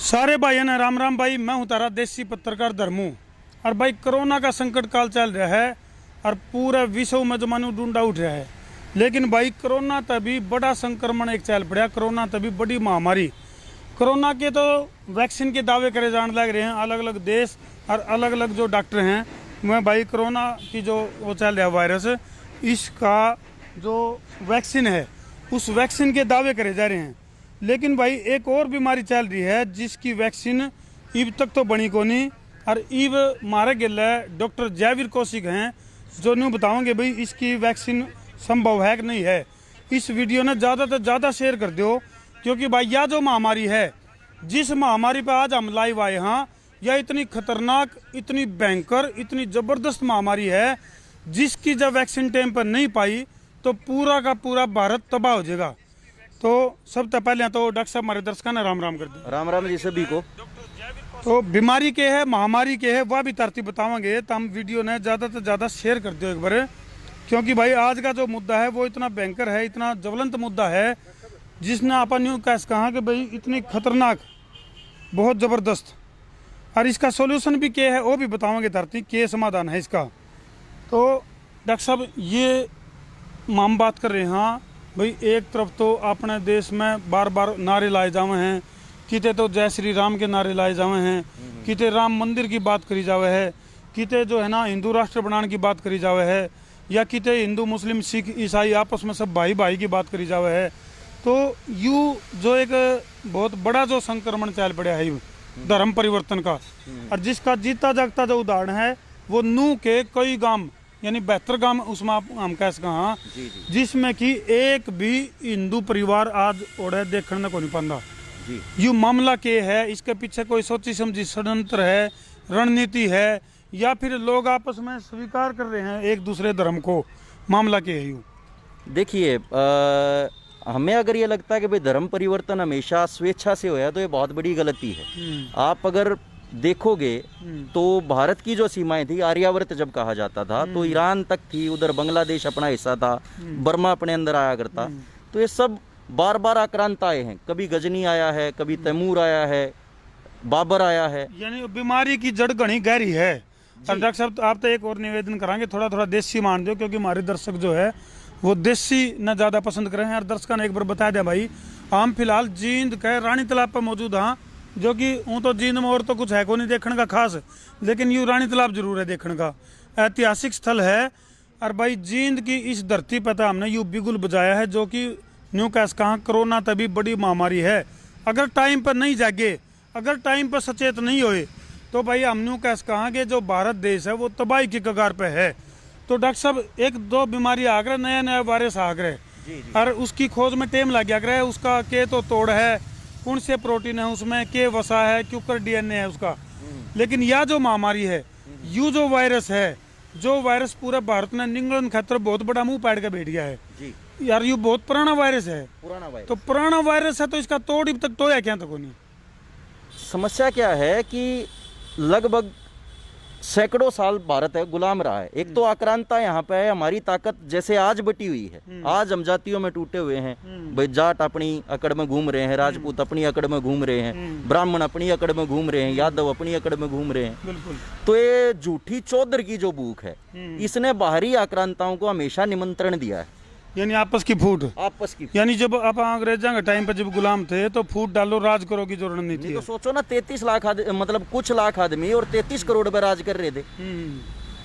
सारे भाइयों ने राम राम भाई। मैं हूं तारा देसी पत्रकार धर्मू। और भाई कोरोना का संकट काल चल रहा है और पूरे विश्व में जमानू ढूंढा उठ रहा है। लेकिन भाई कोरोना तभी बड़ा संक्रमण एक चल पड़ा। कोरोना तभी बड़ी महामारी। कोरोना के तो वैक्सीन के दावे करे जाने लग रहे हैं अलग अलग देश और अलग अलग जो डॉक्टर हैं। मैं भाई कोरोना की जो वो चल रहा है वायरस, इसका जो वैक्सीन है उस वैक्सीन के दावे करे जा रहे हैं। लेकिन भाई एक और बीमारी चल रही है जिसकी वैक्सीन इब तक तो बनी को नहीं। और इब मारे गए डॉक्टर जयवीर कौशिक हैं जो न्यू बताओगे भाई इसकी वैक्सीन संभव है कि नहीं है। इस वीडियो ने ज़्यादा से ज़्यादा शेयर कर दो, क्योंकि भाई यह जो महामारी है, जिस महामारी पर आज हम लाइव आए हैं, यह इतनी खतरनाक, इतनी भयंकर, इतनी ज़बरदस्त महामारी है जिसकी जब वैक्सीन टाइम पर नहीं पाई तो पूरा का पूरा भारत तबाह हो जाएगा। तो सबसे पहले तो डॉक्टर साहब हमारे दर्शकों ने राम राम कर दो। राम राम जी सभी को। तो बीमारी के है, महामारी के है, वह भी तरतीब बताओगे तो हम वीडियो ने ज़्यादा से ज़्यादा शेयर कर दो एक बार, क्योंकि भाई आज का जो मुद्दा है वो इतना भयंकर है, इतना ज्वलंत मुद्दा है जिसने अपन यूँ कैसे कहा कि भाई इतनी खतरनाक, बहुत ज़बरदस्त। और इसका सोल्यूशन भी क्या है वो भी बताओगे धरती के समाधान है इसका। तो डॉक्टर साहब ये हम बात कर रहे हैं भाई, एक तरफ तो अपने देश में बार बार नारे लाए जावे हैं, किते तो जय श्री राम के नारे लाए जावे हैं, किते राम मंदिर की बात करी जावे है, किते जो है ना हिंदू राष्ट्र बनाने की बात करी जावे है, या किते हिंदू मुस्लिम सिख ईसाई आपस में सब भाई भाई की बात करी जावे है। तो यू जो एक बहुत बड़ा जो संक्रमण चल पड़ा है धर्म परिवर्तन का, और जिसका जीता जागता जो उदाहरण है वो नू के कई गांव यानी 72 गांव उसमें हम कैसे कहा, जिसमें कि एक भी हिंदू परिवार आज ओढ़े देखने को नहीं पाता। यू मामला के है, इसके पीछे कोई सोची समझी षड्यंत्र है, रणनीति है, या फिर लोग आपस में स्वीकार कर रहे हैं एक दूसरे धर्म को? मामला के है यू देखिए, हमें अगर ये लगता है कि भाई धर्म परिवर्तन हमेशा स्वेच्छा से होया तो ये बहुत बड़ी गलती है। आप अगर देखोगे तो भारत की जो सीमाएं थी, आर्यावर्त जब कहा जाता था तो ईरान तक थी, उधर बांग्लादेश अपना हिस्सा था, बर्मा अपने अंदर आया करता। तो ये सब बार बार आक्रांत आए हैं, कभी गजनी आया है, कभी तैमूर आया है, बाबर आया है। यानी बीमारी की जड़ घनी गहरी है। डॉक्टर साहब आप तो एक और निवेदन कराएंगे, थोड़ा थोड़ा देसी मान दो, क्योंकि हमारे दर्शक जो है वो देसी न ज़्यादा पसंद कर रहे हैं। और दर्शकों ने एक बार बता दिया भाई, हम फिलहाल जींद के रानी तालाब पर मौजूद हैं, जो कि ऊँ तो जींद में और तो कुछ है को नहीं देखने का खास, लेकिन यूँ रानी तालाब जरूर है देखने का, ऐतिहासिक स्थल है। और भाई जींद की इस धरती पर तो हमने यूँ बिगुल बजाया है, जो कि न्यू कैस कहा कोरोना तभी बड़ी महामारी है। अगर टाइम पर नहीं जागे, अगर टाइम पर सचेत नहीं होए तो भाई हम न्यू कैस कहा कि जो भारत देश है वो तबाही की कगार पे है। तो डॉक्टर साहब एक दो बीमारी आ गए, नया नया वायरस आ गए, और उसकी खोज में टाइम लग गया। उसका के तो तोड़ है, कौन से प्रोटीन है उसमें, के वसा है, क्यों कर डीएनए है उसका। लेकिन यह जो महामारी है, यू जो वायरस है, जो वायरस पूरे भारत में निगलन खतरा बहुत बड़ा मुंह पैड़ के बैठ गया है यार। यू बहुत पुराना वायरस है, पुराना वायरस। तो पुराना वायरस है तो इसका तोड़ अब तक तो है क्या तक नहीं? समस्या क्या है कि लगभग सैकड़ों साल भारत है गुलाम रहा है। एक तो आक्रांता यहाँ पे है, हमारी ताकत जैसे आज बटी हुई है, आज हम जातियों में टूटे हुए हैं। भाई जाट अपनी अकड़ में घूम रहे हैं, राजपूत अपनी अकड़ में घूम रहे हैं, ब्राह्मण अपनी अकड़ में घूम रहे हैं, यादव अपनी अकड़ में घूम रहे हैं। तो ये झूठी चौधर की जो भूख है, इसने बाहरी आक्रांताओं को हमेशा निमंत्रण दिया है, यानी आपस की फूट, आपस की। यानी जब आप अंग्रेजों के टाइम पे जब गुलाम थे तो फूट डालो राज करो की जो रणनीति है। तो सोचो ना, 33 लाख मतलब कुछ लाख आदमी और 33 करोड़ पे राज कर रहे थे।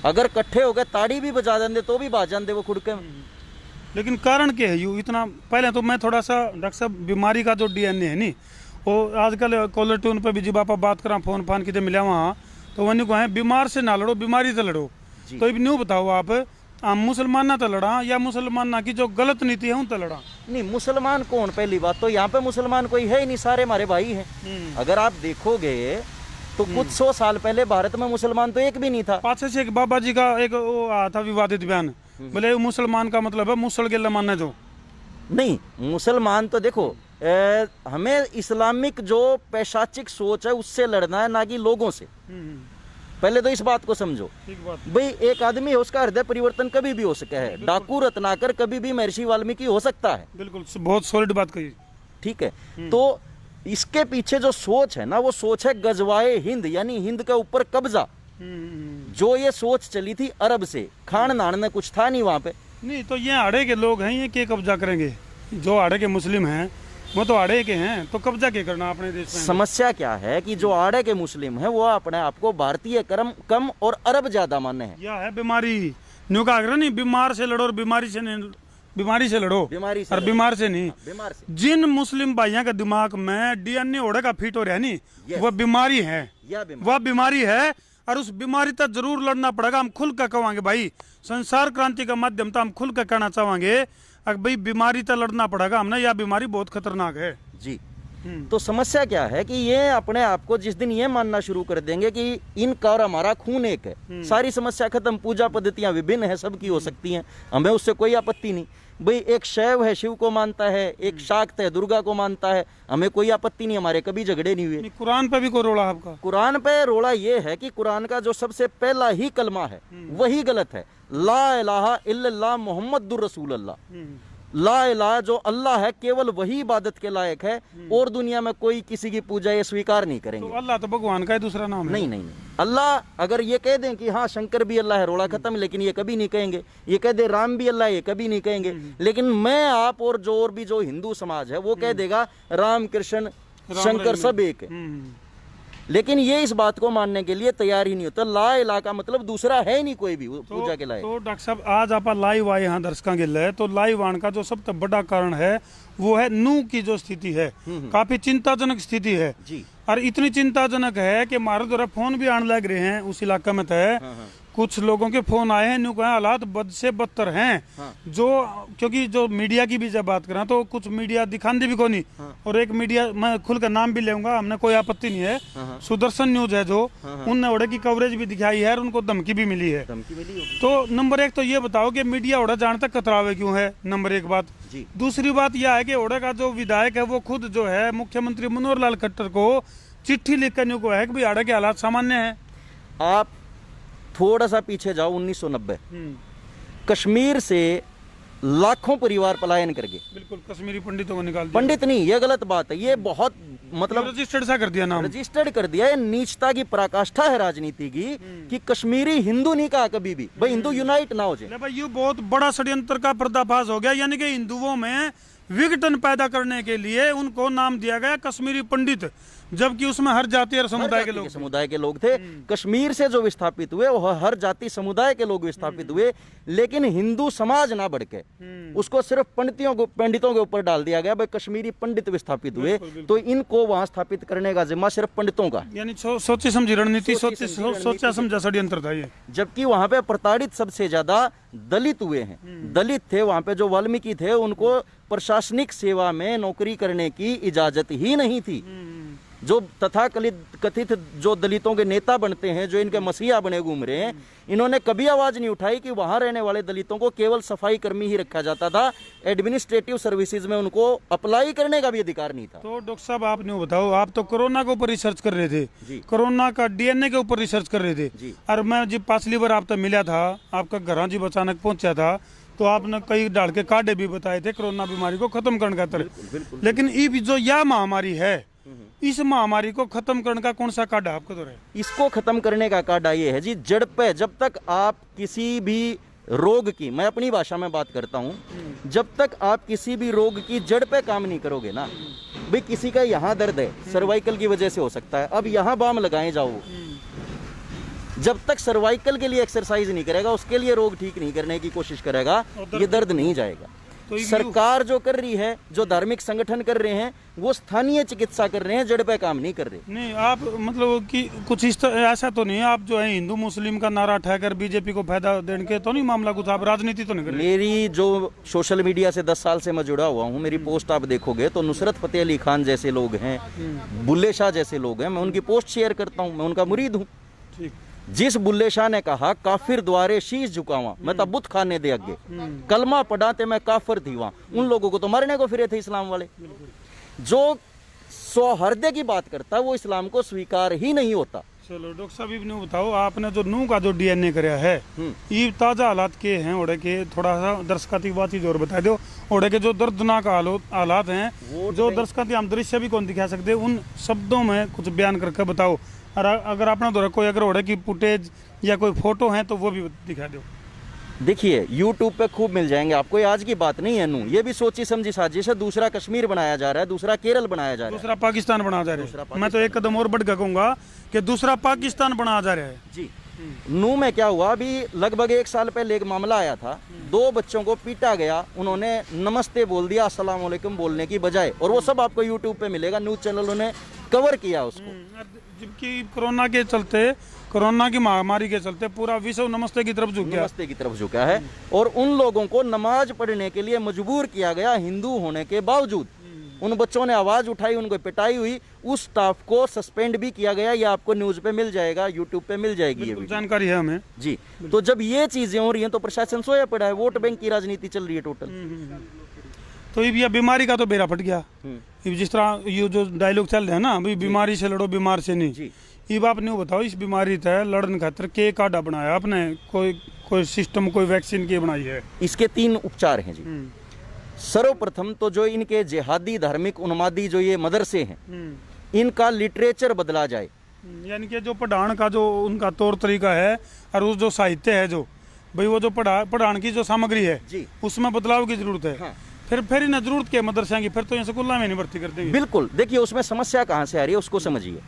अगर इकट्ठे हो गए ताड़ी भी बजा देंगे तो भी बाज जाते वो खुद के। लेकिन कारण क्या है यू इतना? पहले तो मैं थोड़ा सा डॉक्टर साहब बीमारी का जो डीएनए है नी, वो आजकल कॉलर ट्यून पे भी जब आप बात करा फोन फान कितने मिला वहाँ, तो वही कहें बीमार से ना लड़ो, बीमारी से लड़ो। तो अब न्यू बताओ आप, हम मुसलमान ना तो लड़ा या मुसलमान ना की जो गलत नीति है उन तो लड़ा? नहीं, मुसलमान कौन? पहली बात तो यहाँ पे मुसलमान कोई है ही नहीं, सारे हमारे भाई हैं। अगर आप देखोगे तो कुछ 100 साल पहले भारत में मुसलमान तो एक भी नहीं था। पाछे से एक बाबा जी का एक वो आया था विवादित बयान, बोले मुसलमान का मतलब है मुसल के लमाना। जो नहीं, मुसलमान तो देखो हमें इस्लामिक जो पैशाचिक सोच है उससे लड़ना है, ना कि लोगों से। पहले तो इस बात को समझो भाई, एक आदमी है, उसका हृदय परिवर्तन कभी भी हो सका है। डाकू रत्नाकर कभी भी महर्षि वाल्मीकि हो सकता है। बिल्कुल, बहुत सॉलिड बात कही। ठीक है, तो इसके पीछे जो सोच है ना, वो सोच है गजवाए हिंद, यानी हिंद के ऊपर कब्जा। जो ये सोच चली थी अरब से, खान नान में कुछ था नहीं वहां पे। नहीं तो ये आड़े के लोग हैं, ये क्या कब्जा करेंगे? जो आड़े के मुस्लिम हैं वो तो आड़े के हैं, तो कब्जा क्या करना अपने देश में? समस्या क्या है कि जो आड़े के मुस्लिम हैं वो अपने आप को भारतीय कम और अरब ज्यादा मानने हैं। यह है बीमारी। न्यू का आग्रह नहीं, बीमार से लड़ो और बीमारी से नहीं, बीमारी से लड़ो बीमारी से और बीमार से नहीं। बीमार से जिन मुस्लिम भाइयों के दिमाग में डीएनए ओढ़े का फिट हो रहा है नहीं, वह बीमारी है, वह बीमारी है और उस बीमारी तक जरूर लड़ना पड़ेगा। हम खुल कर कहेंगे भाई, संसार क्रांति का माध्यम था, हम खुल कर कहना चाहेंगे अगर भाई बीमारी तक लड़ना पड़ेगा हमने, यह बीमारी बहुत खतरनाक है जी। तो समस्या क्या है कि ये अपने आप को जिस दिन ये मानना शुरू कर देंगे कि इनका और हमारा खून एक है, सारी समस्या खत्म। पूजा पद्धतियां विभिन्न है, सबकी हो सकती हैं, हमें उससे कोई आपत्ति नहीं। भाई एक शैव है शिव को मानता है, एक शाक्त है दुर्गा को मानता है, हमें कोई आपत्ति नहीं, हमारे कभी झगड़े नहीं हुए। कुरान पे भी कोई रोड़ा आपका? कुरान पे रोड़ा ये है कि कुरान का जो सबसे पहला ही कलमा है वही गलत है। ला इलाहा इल्लल्लाह मुहम्मदुर रसूलुल्लाह। ला इलाहा जो अल्लाह है केवल वही इबादत के लायक है, और दुनिया में कोई किसी की पूजा ये स्वीकार नहीं करेंगे। तो अल्लाह तो भगवान का ही दूसरा नाम है। नहीं नहीं नहीं, अल्लाह अगर ये कह दें कि हाँ शंकर भी अल्लाह है, रोड़ा खत्म, लेकिन ये कभी नहीं कहेंगे। ये कह दे राम भी अल्लाह, ये कभी नहीं कहेंगे। लेकिन मैं आप और जो हिंदू समाज है वो कह देगा राम कृष्ण शंकर सब एक है। लेकिन ये इस बात को मानने के लिए तैयार ही नहीं होता। ला इलाहा का मतलब दूसरा है नहीं कोई भी पूजा के लायक। तो डॉक्टर साहब आज आप लाइव आए यहाँ दर्शकों के लिए, तो लाइव आने का जो सबसे बड़ा कारण है वो है नू की जो स्थिति है, काफी चिंताजनक स्थिति है जी। और इतनी चिंताजनक है कि हमारे द्वारा फोन भी आने लग रहे हैं उस इलाके में तय। कुछ लोगों के फोन आए हैं, न्यू कहा हालात बद से बदतर हैं। जो क्योंकि जो मीडिया की भी जब बात करें तो कुछ मीडिया दिखाते भी को नहीं, और एक मीडिया मैं खुल कर नाम भी लेऊंगा, हमने कोई आपत्ति नहीं है, सुदर्शन न्यूज है जो, उनने ओढ़े की कवरेज भी दिखाई है और उनको धमकी भी मिली है। तो नंबर एक तो ये बताओ कि मीडिया ओढ़ा जाने तक कतरावे क्यों है, नंबर एक बात। दूसरी बात यह है कि ओढ़े का जो विधायक है वो खुद जो है मुख्यमंत्री मनोहर लाल खट्टर को चिट्ठी लिख कर न्यू को है कि भाई आड़े के हालात सामान्य है। आप थोड़ा सा पीछे जाओ, 1990 कश्मीर से लाखों परिवार पलायन कर गए। बिल्कुल, कश्मीरी पंडितों को निकाल दिया। पंडित नहीं, ये गलत बात है, ये बहुत मतलब रजिस्टर्ड सा कर दिया नाम, रजिस्टर्ड कर दिया। ये नीचता की पराकाष्ठा है राजनीति की कि कश्मीरी हिंदू नहीं कहा कभी भी। भाई हिंदू यूनाइट ना हो जाए। भाई ये बहुत बड़ा षड्यंत्र का पर्दाफाश हो गया, यानी कि हिंदुओं में विघटन पैदा करने के लिए उनको नाम दिया गया कश्मीरी पंडित, जबकि उसमें हर जाति और समुदाय के लोग थे। कश्मीर से जो विस्थापित हुए वो हर जाति समुदाय के लोग विस्थापित हुए, लेकिन हिंदू समाज ना बढ़ के उसको सिर्फ पंडितों के ऊपर डाल दिया गया। भाई कश्मीरी पंडित विस्थापित हुए तो इनको वहां स्थापित करने का जिम्मा सिर्फ पंडितों का, यानी सोची समझी रणनीति, सोचा समझा षड्यंत्र था ये। जबकि वहां पे प्रताड़ित सबसे ज्यादा दलित हुए हैं। दलित थे वहां पे, जो वाल्मीकि थे उनको प्रशासनिक सेवा में नौकरी करने की इजाजत ही नहीं थी। जो तथा कथित जो दलितों के नेता बनते हैं, जो इनके मसीहा बने घूम रहे हैं, इन्होंने कभी आवाज नहीं उठाई कि वहां रहने वाले दलितों को केवल सफाई कर्मी ही रखा जाता था, एडमिनिस्ट्रेटिव सर्विसेज में उनको अप्लाई करने का भी अधिकार नहीं था। तो डॉक्टर साहब आपने बताओ, आप तो कोरोना के ऊपर रिसर्च कर रहे थे, कोरोना का डीएनए के ऊपर रिसर्च कर रहे थे, और मैं जब पिछली बार आपसे मिला था, आपका घर जब अचानक पहुंचा था तो आपने कई डाल के काढ़े भी बताए थे कोरोना बीमारी को खत्म करने का तरह। लेकिन ये जो यह महामारी है, इस महामारी को खत्म करने का कौन सा काढ़ा आपको तो है? इसको खत्म करने का काढ़ा ये है जी, जड़ पे जब तक आप किसी भी रोग की, मैं अपनी भाषा में बात करता हूँ, जब तक आप किसी भी रोग की जड़ पे काम नहीं करोगे ना, भाई किसी का यहाँ दर्द है, सर्वाइकल की वजह से हो सकता है, अब यहाँ बाम लगाए जाओ, जब तक सर्वाइकल के लिए एक्सरसाइज नहीं करेगा, उसके लिए रोग ठीक नहीं करने की कोशिश करेगा, ये दर्द नहीं जाएगा। तो सरकार जो कर रही है, जो धार्मिक संगठन कर रहे हैं, वो स्थानीय चिकित्सा कर रहे हैं, जड़ पे काम नहीं कर रहे। नहीं, आप मतलब कि कुछ इस ऐसा तो नहीं, आप जो है हिंदू मुस्लिम का नारा उठाकर बीजेपी को फायदा देने के तो नहीं मामला, कुछ आप राजनीति तो नहीं कर रहे? मेरी जो सोशल मीडिया से 10 साल से मैं जुड़ा हुआ हूँ, मेरी पोस्ट आप देखोगे तो नुसरत फतेह अली खान जैसे लोग हैं, बुल्ले शाह जैसे लोग हैं, मैं उनकी पोस्ट शेयर करता हूँ, मैं उनका मुरीद हूँ। जिस बुल्ले शाह ने कहा काफिर द्वारे शीश झुकावा, मैं तो बुत खाने दे अगे, कलमा पढ़ा ते मैं काफिर थी वहां, उन लोगों को तो मरने को फिरे थे इस्लाम वाले। जो सौहार्द की बात करता है वो इस्लाम को स्वीकार ही नहीं होता। चलो डॉक्टर साहब इबने बताओ, आपने जो नू का जो डीएनए कराया है, ये ताजा हालात के हैं ओड़े के, थोड़ा सा दर्शकों की बात और बता दो। ओड़े के जो दर्दनाक हालात हैं, जो दर्शकों की हम दृश्य भी कौन दिखा सकते, उन शब्दों में कुछ बयान करके बताओ। और अगर आपने दौरा कोई अगर ओड़े की फुटेज या कोई फोटो है तो वो भी दिखा दो। देखिए YouTube पे खूब मिल जाएंगे आपको, ये आज की बात नहीं है नू, ये भी सोची समझी साजिश है। दूसरा कश्मीर बनाया जा रहा है, दूसरा केरल बनाया जा रहा है, दूसरा पाकिस्तान बनाया जा रहा है। मैं तो एक कदम और बढ़ के कहूंगा कि दूसरा पाकिस्तान बनाया जा रहा है जी। नू में क्या हुआ, अभी लगभग 1 साल पहले एक मामला आया था, 2 बच्चों को पीटा गया, उन्होंने नमस्ते बोल दिया अस्सलाम वालेकुम बोलने की बजाय, और वो सब आपको YouTube पे मिलेगा, न्यूज चैनलों ने कवर किया उसको। जबकि कोरोना के चलते, कोरोना की महामारी के चलते पूरा विश्व नमस्ते की तरफ झुक गया, नमस्ते की तरफ झुका है, और उन लोगों को नमाज पढ़ने के लिए मजबूर किया गया हिंदू होने के बावजूद। उन बच्चों ने आवाज उठाई, उनको पिटाई हुई, उस स्टाफ को सस्पेंड भी किया गया। ये आपको न्यूज पे मिल जाएगा, यूट्यूब पे मिल जाएगी ये वीडियो, जानकारी है हमें जी। तो जब ये चीजें हो रही हैं तो प्रशासन सोया पड़ा है, वोट बैंक की राजनीति चल रही है टोटल। तो ये बीमारी का तो बेड़ा फट गया। जिस तरह ये जो डायलॉग चल रहा है ना, अभी बीमारी से लड़ो बीमार से नहीं। ये आप नहीं बताओ, इस बीमारी तय लड़ने खातर के काढ़ा बनाया आपने, कोई सिस्टम, कोई वैक्सीन की बनाई है? इसके 3 उपचार हैं जी। सर्वप्रथम तो जो इनके जिहादी धार्मिक उन्मादी जो ये मदरसे हैं, इनका लिटरेचर बदला जाए, यानी कि जो पढ़ाने का जो उनका तौर तरीका है और उस जो साहित्य है, जो भाई वो जो पढ़ाने की जो सामग्री है जी, उसमें बदलाव की जरूरत है। हाँ। फिर इन्हें जरूरत क्या मदरसे की, फिर तो यहाँ स्कूल में नहीं भर्ती कर देंगे। बिल्कुल, देखिए उसमें समस्या कहाँ से आ रही है उसको समझिए।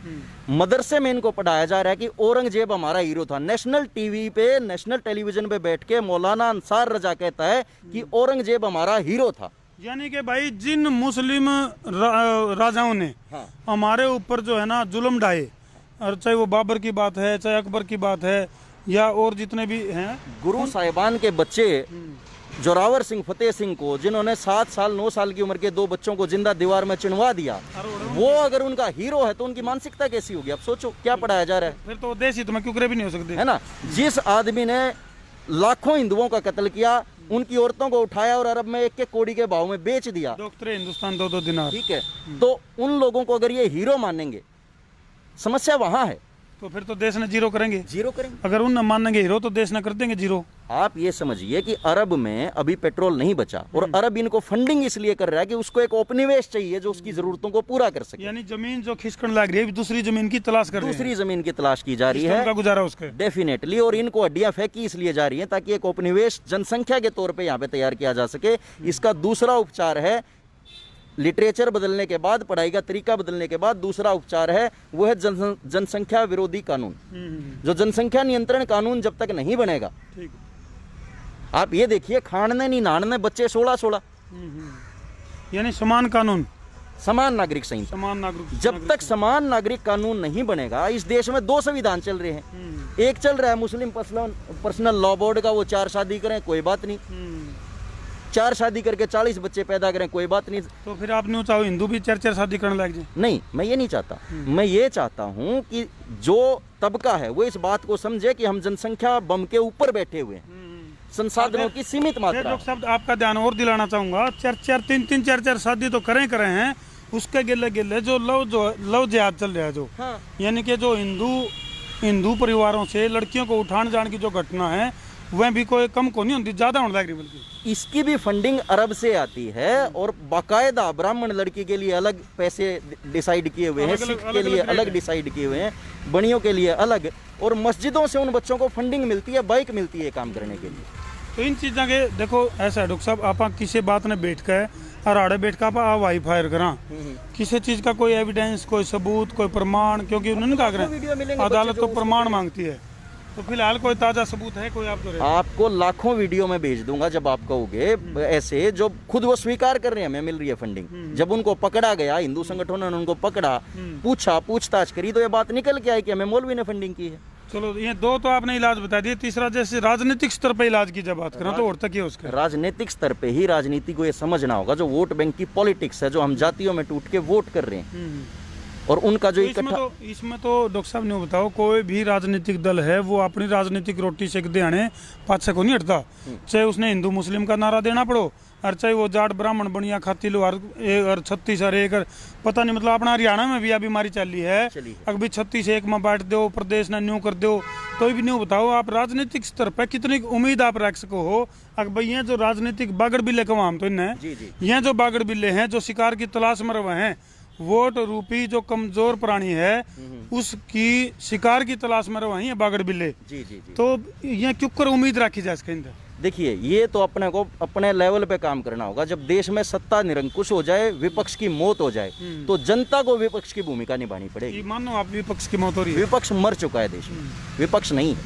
मदरसे में इनको पढ़ाया जा रहा है कि औरंगजेब हमारा हीरो था। नेशनल टीवी पे, नेशनल टेलीविजन पे बैठ के मौलाना अंसार रजा कहता है कि औरंगजेब हमारा हीरो था। यानी कि भाई जिन मुस्लिम राजाओं ने हमारे ऊपर जो है ना जुल्म ढाए, और चाहे वो बाबर की बात है, चाहे अकबर की बात है, या और जितने भी हैं, गुरु साहिबान के बच्चे जोरावर सिंह, फतेह सिंह को, जिन्होंने 7 साल 9 साल की उम्र के 2 बच्चों को जिंदा दीवार में चिनवा दिया, वो अगर उनका हीरो है तो उनकी मानसिकता कैसी होगी? आप सोचो क्या पढ़ाया जा रहा है। फिर तो देश हित में क्यों भी नहीं हो सकते, है ना। जिस आदमी ने लाखों हिंदुओं का कत्ल किया, उनकी औरतों को उठाया और अरब में 1 कौड़ी के भाव में बेच दिया, डॉक्टर हिंदुस्तान 2-2 दिनार, ठीक है, तो उन लोगों को अगर ये हीरो मानेंगे, समस्या वहां है, तो फिर तो देश ने जीरो करेंगे। अगर उन न मानेंगे हीरो तो देश ने कर देंगे जीरो। आप ये समझिए कि अरब में अभी पेट्रोल नहीं बचा, और अरब इनको फंडिंग इसलिए कर रहा है कि उसको एक उपनिवेश चाहिए जो उसकी जरूरतों को पूरा कर सके। यानी जमीन जो खिसकन लग रही है, दूसरी जमीन की तलाश कर रही है, दूसरी जमीन की तलाश की जा रही है, गुजारा उसके डेफिनेटली। और इनको हड्डियां फेंकी इसलिए जा रही है ताकि एक उपनिवेश जनसंख्या के तौर पर यहाँ पे तैयार किया जा सके। इसका दूसरा उपचार है, लिटरेचर बदलने के बाद, पढ़ाई का तरीका बदलने के बाद दूसरा उपचार है, वो है जनसंख्या विरोधी कानून। जो जनसंख्या नियंत्रण कानून जब तक नहीं बनेगा, आप ये देखिए खाने नहीं नहाने बच्चे 16-16, यानी समान कानून, समान नागरिक संहिता, समान नागरिक, जब तक समान नागरिक कानून नहीं बनेगा, इस देश में 2 संविधान चल रहे हैं। एक चल रहा है मुस्लिम पर्सनल लॉ बोर्ड का, वो 4 शादी करें कोई बात नहीं, 4 शादी करके 40 बच्चे पैदा करें कोई बात नहीं। तो फिर आप नहीं चाहो हिंदू भी 4-4 शादी करने लग जाए? नहीं, मैं ये नहीं चाहता। मैं ये चाहता हूं कि जो तबका है वो इस बात को समझे कि हम जनसंख्या बम के ऊपर बैठे हुए हैं, संसाधनों की सीमित मात्रा। डॉक्टर साहब आपका ध्यान और दिलाना चाहूंगा, 4-4 शादी तो करें हैं, उसके गिले जो लव जिहाद चल रहा है, जो यानी कि जो हिंदू परिवारों से लड़कियों को उठान जाने की जो घटना है, वह भी कोई कम को नहीं होती, ज्यादा होने लग रही। बल्कि इसकी भी फंडिंग अरब से आती है, और बाकायदा ब्राह्मण लड़की के लिए अलग पैसे डिसाइड किए हुए हैं, सिख के लिए अलग डिसाइड किए हुए हैं, बनियों के लिए अलग, और मस्जिदों से उन बच्चों को फंडिंग मिलती है, बाइक मिलती है काम करने के लिए। तो इन चीज़ों के देखो ऐसा है डॉक्टर साहब, आप किसी बात ने बैठ कर और आड़े बैठ कर आप वाई फायर करा, किसी चीज का कोई एविडेंस, कोई सबूत, कोई प्रमाण, क्योंकि उन्होंने कहा करें अदालत तो प्रमाण मांगती है, तो फिलहाल कोई ताजा सबूत है कोई? आप तो आपको लाखों वीडियो में भेज दूंगा, जब आप कहोगे ऐसे, जो खुद वो स्वीकार कर रहे हैं हमें मिल रही है फंडिंग। जब उनको पकड़ा गया, हिंदू संगठनों ने उनको पकड़ा, पूछा, पूछताछ करी, तो ये बात निकल के आई कि हमें मौलवी ने फंडिंग की है। चलो ये 2 तो आपने इलाज बता दिए, तीसरा जैसे राजनीतिक स्तर पे इलाज की जब बात करें तो और तक ही उसका राजनीतिक स्तर पे ही राजनीति को ये समझना होगा, जो वोट बैंक की पॉलिटिक्स है, जो हम जातियों में टूट के वोट कर रहे हैं, और उनका जो इसमें तो डॉक्टर साहब ने बताओ, कोई भी राजनीतिक दल है वो अपनी राजनीतिक रोटी सेकते आने पाछे को नहीं हटता, चाहे उसने हिंदू मुस्लिम का नारा देना पड़ो, और चाहे वो जाट ब्राह्मण बनिया खाती लो, और 36 और 1 पता नहीं, मतलब अपना हरियाणा में भी यह बीमारी चली है। अगर भी 36 1 में बांट दो, प्रदेश ने न्यू कर दो, तो भी न्यू बताओ आप राजनीतिक स्तर पर कितनी उम्मीद आप रख सको हो। अगर भाई ये जो राजनीतिक बागड़ बिल्ले को हम तो इन्हें ये जो बागड़ बिल्ले हैं जो शिकार की तलाश में रहे हैं, वोट रूपी जो कमजोर प्राणी है उसकी शिकार की तलाश में रहे हैं बागड़ बिल्ले। तो ये क्यों कर उम्मीद रखी जाए इसके अंदर? देखिए, ये तो अपने को अपने लेवल पे काम करना होगा। जब देश में सत्ता निरंकुश हो जाए, विपक्ष की मौत हो जाए, तो जनता को विपक्ष की भूमिका निभानी पड़ेगी। मानो आप विपक्ष की मौत हो रही है, विपक्ष मर चुका है देश में, विपक्ष नहीं है,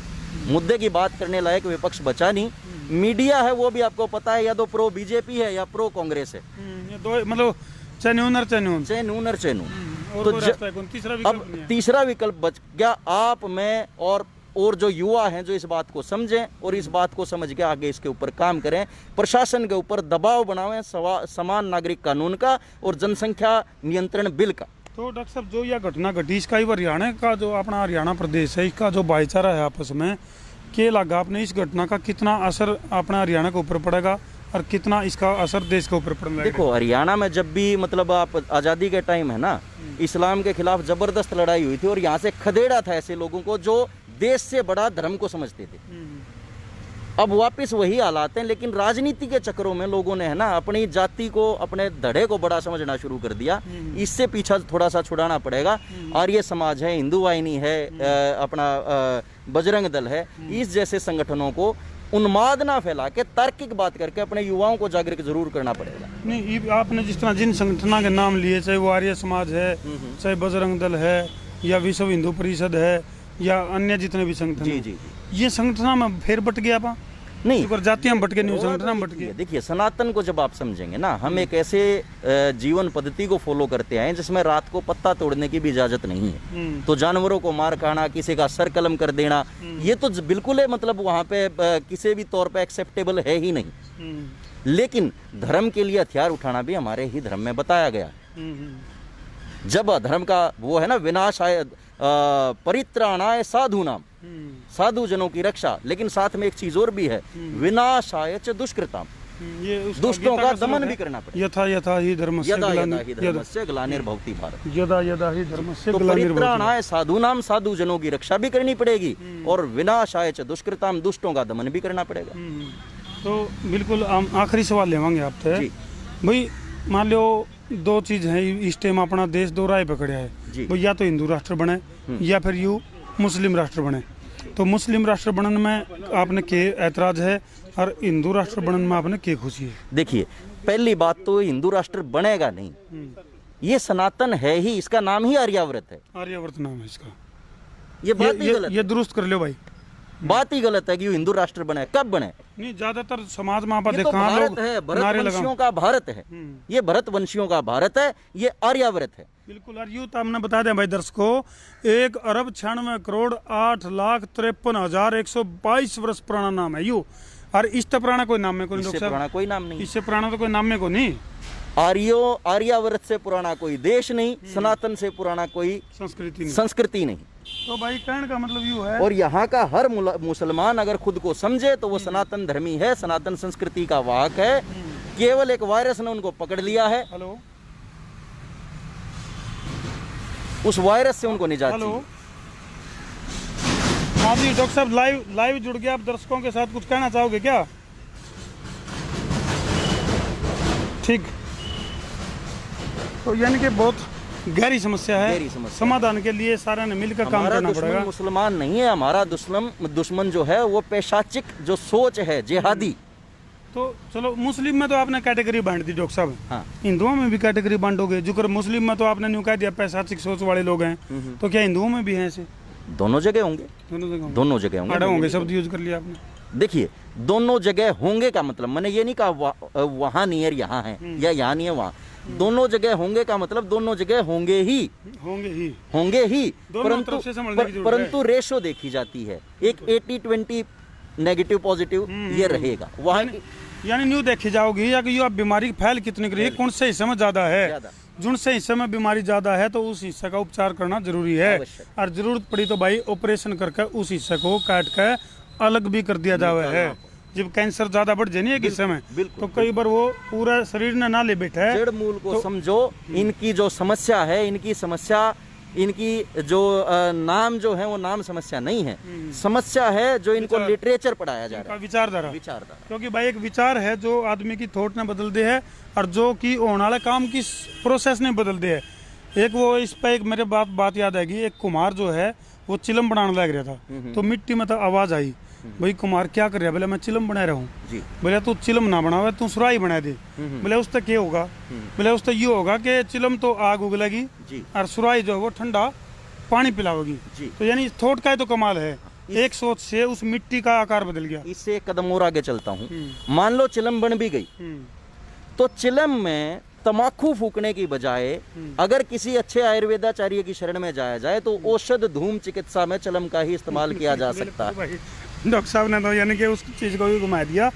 मुद्दे की बात करने लायक विपक्ष बचा नहीं। मीडिया है वो भी आपको पता है या तो प्रो बीजेपी है या प्रो कांग्रेस है, ये दो मतलब चैनून चैनून। तो अब तीसरा विकल्प बच गया आप, मैं और जो युवा हैं जो इस बात को समझें और इस बात को समझ के आगे इसके ऊपर काम करें, प्रशासन के ऊपर दबाव बनावें समान नागरिक कानून का और जनसंख्या नियंत्रण बिल का। तो डॉक्टर साहब जो यह घटना घटी, इसका हरियाणा का जो अपना हरियाणा प्रदेश है, इसका जो भाईचारा है आपस में, क्या लगा आपने इस घटना का कितना असर अपना हरियाणा के ऊपर पड़ेगा और कितना इसका असर देश के ऊपर पड़ेगा? देखो, हरियाणा में जब भी मतलब आप आज़ादी के टाइम है ना, इस्लाम के खिलाफ जबरदस्त लड़ाई हुई थी और यहाँ से खदेड़ा था ऐसे लोगों को जो देश से बड़ा धर्म को समझते थे। अब वापस वही हालात हैं, लेकिन राजनीति के चक्करों में लोगों ने है ना अपनी जाति को, अपने धड़े को बड़ा समझना शुरू कर दिया। इससे पीछा थोड़ा सा छुड़ाना पड़ेगा। आर्य समाज है, हिंदू वाहिनी है, अपना बजरंग दल है, इस जैसे संगठनों को उन्माद ना फैला के तार्किक बात करके अपने युवाओं को जागरूक जरूर करना पड़ेगा। नहीं, आपने जिस तरह जिन संगठनों के नाम लिए, चाहे वो आर्य समाज है, चाहे बजरंग दल है, या विश्व हिंदू परिषद है, या अन्य जितने भी संगठन, ये संगठन में फिर बट गया पा नहीं, जातियां बट के, संगठन बट गए। देखिए, सनातन को जब आप समझेंगे ना, हम एक ऐसे जीवन पद्धति को फॉलो करते हैं जिसमें रात को पत्ता तोड़ने की भी इजाजत नहीं है। तो जानवरों को मार खाना, किसी का सर कलम कर देना, ये तो बिल्कुल है मतलब वहाँ पे किसी भी तौर पे एक्सेप्टेबल है ही नहीं। लेकिन धर्म के लिए हथियार उठाना भी हमारे ही धर्म में बताया गया है। जब धर्म का वो है ना, विनाशाय परित्राणाय साधु नाम, साधु जनों की रक्षा, लेकिन साथ में एक चीज और भी है, विनाशाय च दुष्कृताम, ये दुष्टों का दमन भी करना पड़ेगा। यथा यथा ही धर्मस्य ग्लानिर्भवति भारत, यदा यदा ही धर्मस्य तो परित्राणाय साधु नाम, साधु जनों की रक्षा भी करनी पड़ेगी और विनाशाय च दुष्कृताम, दुष्टों का दमन भी करना पड़ेगा। तो बिल्कुल आखिरी सवाल लेवांगे आपसे भाई, मान लो दो चीज है इस टाइम अपना देश दो राय पकड़ा है, या तो हिंदू राष्ट्र बने या फिर यू मुस्लिम राष्ट्र बने। तो मुस्लिम राष्ट्र बनने में आपने के ऐतराज है और हिंदू राष्ट्र बनने में आपने के खुशी है? देखिए, पहली बात तो हिंदू राष्ट्र बनेगा नहीं, ये सनातन है ही, इसका नाम ही आर्यावर्त है। आर्यावर्त नाम है इसका, ये बात ही गलत, ये दुरुस्त कर लो भाई, बात ही गलत है कि हिंदू राष्ट्र बने। कब बने? नहीं, ज्यादातर समाज में आप देखा तो भारत है, भरतवंशियों का भारत है, ये भरतवंशियों का भारत है, ये आर्यावर्त है। बिल्कुल। और यूँ तो हमने बता दें भाई दर्शकों, 1,96,53,122 वर्ष पुराना नाम है यू, और इससे पुराना कोई नाम में कोई, इससे पुराना कोई नाम नहीं, इससे पुराना तो कोई नाम में को नहीं। आर्यावर्त से पुराना कोई देश नहीं, सनातन से पुराना कोई संस्कृति नहीं। तो भाई कहने का मतलब यूँ है, और यहाँ का हर मुसलमान अगर खुद को समझे तो वो सनातन धर्मी है, सनातन संस्कृति का वाहक है। केवल एक वायरस ने उनको पकड़ लिया है, हेलो, उस वायरस से उनको निजात चाहिए। हाँ जी डॉक्टर साहब, लाइव जुड़ गया, आप दर्शकों के साथ कुछ कहना चाहोगे क्या? ठीक, तो यानी कि बहुत गहरी समस्या है, समाधान के लिए सारे ने मिलकर काम करना पड़ेगा। मुसलमान नहीं है, हमारा दुश्मन जो है वो पैशाचिक जो सोच है, जिहादी। तो चलो, मुस्लिम में तो आपने कैटेगरी बांट दी डॉक्टर साहब, हाँ। हिंदुओं में भी कैटेगरी बांटोगे? जो मुस्लिम में तो आपने न्यू कह दिया पैशाचिक सोच वाले लोग हैं, तो क्या हिंदुओं में भी हैं ऐसे? दोनों जगह होंगे, दोनों जगह होंगे, शब्द यूज कर लिया आपने। देखिए, दोनों जगह होंगे का मतलब, मैंने ये नहीं कहा वहाँ नहीं है यहाँ है या यहाँ नहीं है वहाँ, दोनों जगह होंगे का मतलब दोनों जगह होंगे ही, परंतु रेशो देखी जाती है, एक 80-20 नेगेटिव पॉजिटिव ये रहेगा वहाँ। यानी न्यू देखी जाओगी या कि ये बीमारी फैल कितनी करी, कौन से हिस्से में ज्यादा है, जिनसे हिस्से में बीमारी ज्यादा है तो उस हिस्से का उपचार करना जरूरी है, आवश्यक। और जरूरत पड़ी तो भाई ऑपरेशन करके उस हिस्से को काट के अलग भी कर दिया जावे है। जब कैंसर ज्यादा बढ़ जाए नहीं एक हिस्से में, बिल्कुल, तो कई बार वो पूरा शरीर ने ना ले बैठा है। जड़ मूल को समझो, इनकी जो समस्या है, इनकी समस्या, इनकी जो नाम जो है वो नाम समस्या नहीं है, समस्या है जो इनको लिटरेचर पढ़ाया जा रहा है, विचारधारा। विचारधारा। क्योंकि भाई एक विचार है जो आदमी की थॉट ने बदल दे है, और जो कि होने वाले काम की प्रोसेस ने बदल दे है। एक वो इस पे एक मेरे बात याद आएगी, एक कुम्हार जो है वो चिलम बनाने लग रहा था, तो मिट्टी में तो आवाज आई, भाई कुमार क्या कर रहा है? बोले मैं चिलम बना रहा हूँ। बोले तू चिलम ना बनावे, तू सुराही बना दे। बोले उससे क्या होगा? बोले उससे ये होगा कि चिलम तो आग उगलेगी और सुराही जो है वो ठंडा पानी पिलावेगी। तो यानी थोट का तो कमाल है, एक सोच से उस मिट्टी का आकार बदल गया। इससे एक कदम और आगे चलता हूँ। मान लो चिलम बन भी गई, तो चिलम में तमाकू फूकने की बजाय अगर किसी अच्छे आयुर्वेदाचार्य की शरण में जाया जाए तो औषध धूम चिकित्सा में चिलम का ही इस्तेमाल किया जा सकता है। डॉक्टर साहब ने तो यानी कि उस चीज को भी घुमा दिया।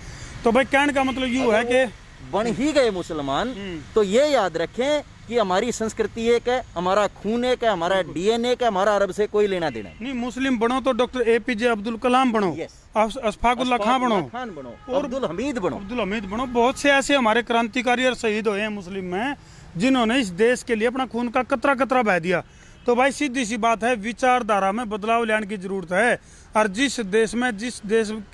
तो भाई कहने का मतलब यूँ है कि बन ही गए मुसलमान तो ये याद रखें कि हमारी संस्कृति एक है, हमारा खून एक है, हमारा डीएनए का, हमारा अरब से कोई लेना देना नहीं। मुस्लिम बनो तो डॉक्टर एपीजे अब्दुल कलाम बनो, अशफाकुल्लाह खान बनो, और अब्दुल हमीद बनो। बहुत से ऐसे हमारे क्रांतिकारी और शहीद हुए हैं मुस्लिम में, जिन्होंने इस देश के लिए अपना खून का कतरा कतरा बहा दिया। तो भाई सीधी सी बात है, विचारधारा में बदलाव लाने की जरूरत है। और जिस देश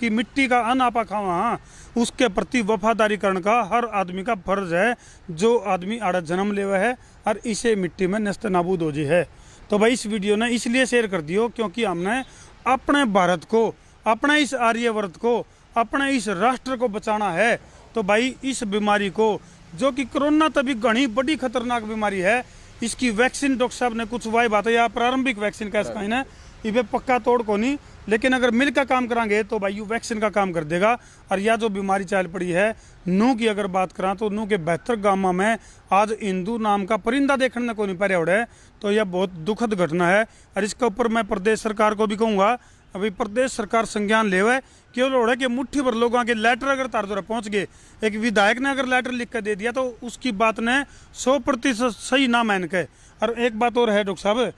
की मिट्टी का अनापा खावा, उसके प्रति वफादारी करने का हर आदमी का फर्ज है, जो आदमी आड़ा जन्म लेवा है और इसे मिट्टी में नस्त नाबूद हो जी है। तो भाई इस वीडियो ने इसलिए शेयर कर दियो क्योंकि हमने अपने भारत को, अपने इस आर्यवर्त को, अपने इस राष्ट्र को बचाना है। तो भाई इस बीमारी को, जो कि कोरोना तभी घनी बड़ी खतरनाक बीमारी है, इसकी वैक्सीन डॉक्टर साहब ने कुछ वाई बात है, या प्रारंभिक वैक्सीन का इसका है, इवे पक्का तोड़ को नहीं, लेकिन अगर मिलकर काम करांगे तो भाई यू वैक्सीन का काम कर देगा। और यह जो बीमारी चाल पड़ी है नू की, अगर बात करा तो नू के 72 गांव में आज हिंदू नाम का परिंदा देखने को नहीं पा रहा है। तो यह बहुत दुखद घटना है। और इसके ऊपर मैं प्रदेश सरकार को भी कहूँगा, अभी प्रदेश सरकार संज्ञान लेवे। केवल हो रहा है कि मुट्ठी भर लोगों के लेटर अगर तार द्वारा पहुंच गए, एक विधायक ने अगर लेटर लिख कर दे दिया तो उसकी बात ने 100% सही ना मान के। और एक बात और है डॉक्टर साहब,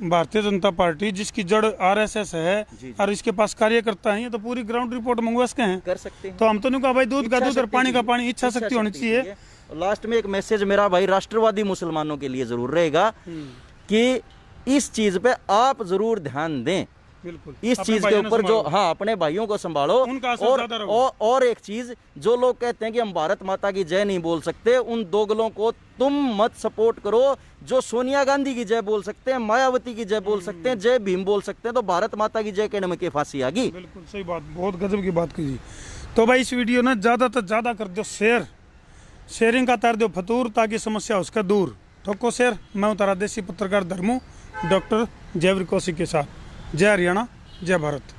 भारतीय जनता पार्टी जिसकी जड़ आरएसएस है और इसके पास कार्यकर्ता हैं, तो पूरी ग्राउंड रिपोर्ट मंगवा सके हैं, कर सकते हैं। तो हम तो नहीं कहा भाई दूध का दूध और पानी का पानी, इच्छा शक्ति होनी चाहिए। लास्ट में एक मैसेज मेरा भाई राष्ट्रवादी मुसलमानों के लिए जरूर रहेगा कि इस चीज पे आप जरूर ध्यान दें। बिल्कुल इस चीज के ऊपर जो, हाँ, अपने भाइयों को संभालो। और एक चीज, जो लोग कहते हैं कि हम भारत माता की जय नहीं बोल सकते, उन दोगलों को तुम मत सपोर्ट करो जो सोनिया गांधी की जय बोल सकते हैं, मायावती की जय बोल सकते हैं, जय भीम बोल सकते हैं। तो भारत माता की जय कहने में क्या फांसी आ गई? बिल्कुल सही बात, बहुत गजब की बात कीजिए। तो भाई इस वीडियो ने ज्यादा से ज्यादा कर दो शेयर, शेयरिंग का तार दो फतूर, ताकि समस्या उसका दूर। ठोको शेयर। मैं तारा देसी पत्रकार धर्मू, डॉक्टर जयवीर कौशिक के साथ। जय हरियाणा, जय भारत।